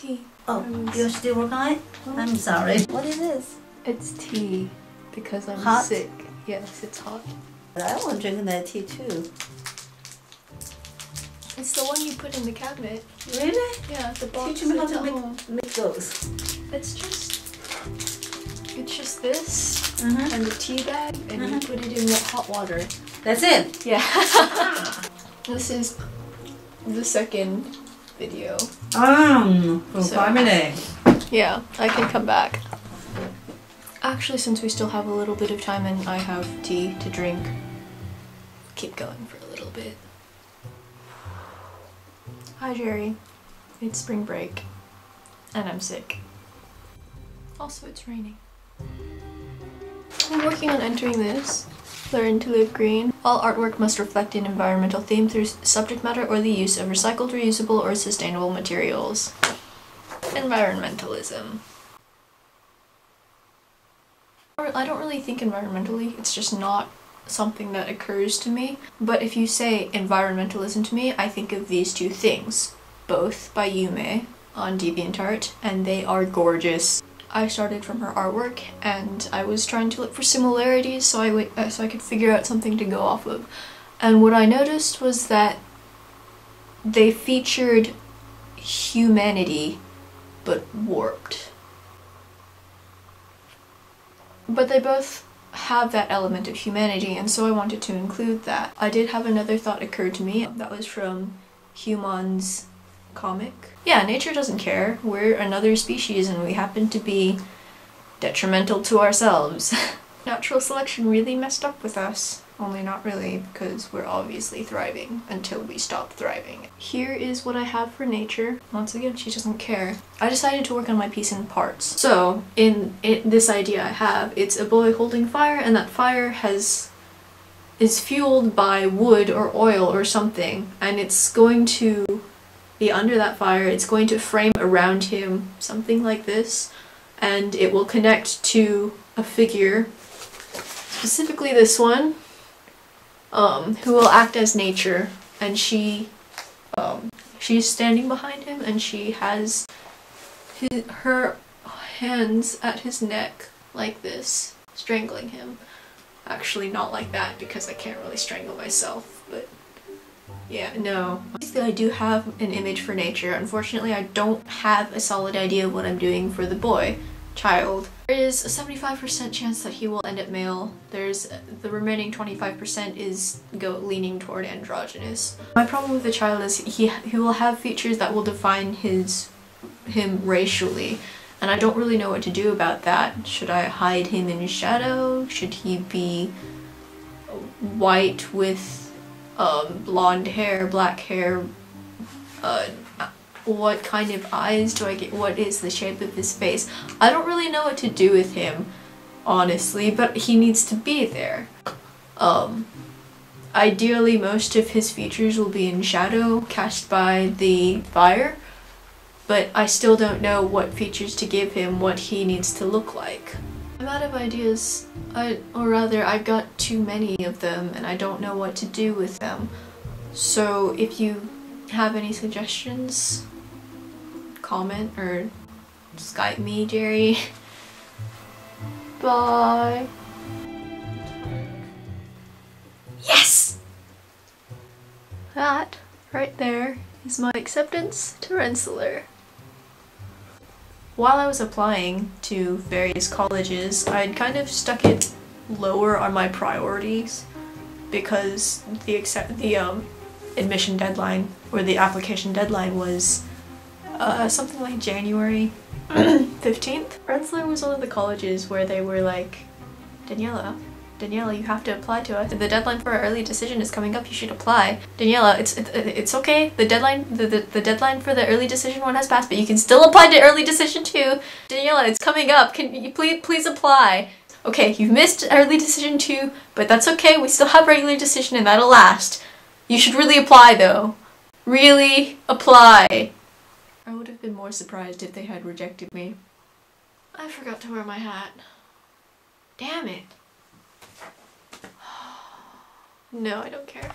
tea. Oh, you're still working on it? I'm sorry. What is this? It's tea because I'm hot? sick. Yes, it's hot. I want to drink that tea too. It's the one you put in the cabinet. Really? Yeah, the box. Teach me how that's to at home. make those. It's just this Uh-huh. and the tea bag, and you put it in hot water. That's it? Yeah. This is the second video. For family. Yeah, I can come back. Actually, since we still have a little bit of time and I have tea to drink, keep going for a little bit. Hi Jerry. It's spring break. And I'm sick. Also, it's raining. I'm working on entering this. Learn to live green. All artwork must reflect an environmental theme through subject matter or the use of recycled, reusable, or sustainable materials. Environmentalism. I don't really think environmentally, it's just not something that occurs to me. But if you say environmentalism to me, I think of these two things. Both by Yume on DeviantArt, and they are gorgeous. I started from her artwork and I was trying to look for similarities so I could figure out something to go off of. And what I noticed was that they featured humanity but warped. But they both have that element of humanity, and so I wanted to include that. I did have another thought occur to me. That was from Human's comic. Yeah, nature doesn't care. We're another species and we happen to be detrimental to ourselves. Natural selection really messed up with us. Only not really, because we're obviously thriving until we stop thriving. Here is what I have for nature. Once again, she doesn't care. I decided to work on my piece in parts. So, in this idea I have, it's a boy holding fire, and that fire is fueled by wood or oil or something, and it's going to be under that fire. It's going to frame around him something like this, and it will connect to a figure, specifically this one, who will act as nature, and she's standing behind him, and she has her hands at his neck like this, strangling him. Actually, not like that because I can't really strangle myself, but yeah, no. Obviously, I do have an image for nature. Unfortunately, I don't have a solid idea of what I'm doing for the child. There is a 75% chance that he will end up male. There's the remaining 25% is leaning toward androgynous. My problem with the child is he will have features that will define him racially, and I don't really know what to do about that. Should I hide him in shadow? Should he be white with blonde hair, black hair? What kind of eyes do I get? What is the shape of his face? I don't really know what to do with him, honestly, but he needs to be there. Ideally, most of his features will be in shadow, cast by the fire, but I still don't know what features to give him, what he needs to look like. I'm out of ideas, or rather, I've got too many of them, and I don't know what to do with them. So if you have any suggestions, comment or Skype me, Jerry. Bye. Yes! That right there is my acceptance to Rensselaer. While I was applying to various colleges, I'd kind of stuck it lower on my priorities because the admission deadline, or the application deadline, was something like January 15th. Rensselaer was one of the colleges where they were like, Daniela, you have to apply to us. The deadline for our early decision is coming up, you should apply. Daniela, it's okay. The deadline for the early decision one has passed, but you can still apply to early decision 2. Daniela, it's coming up. Can you please apply? Okay, you've missed early decision 2, but that's okay. We still have regular decision and that'll last. You should really apply though. Really apply. I would have been more surprised if they had rejected me. I forgot to wear my hat. Damn it. No, I don't care.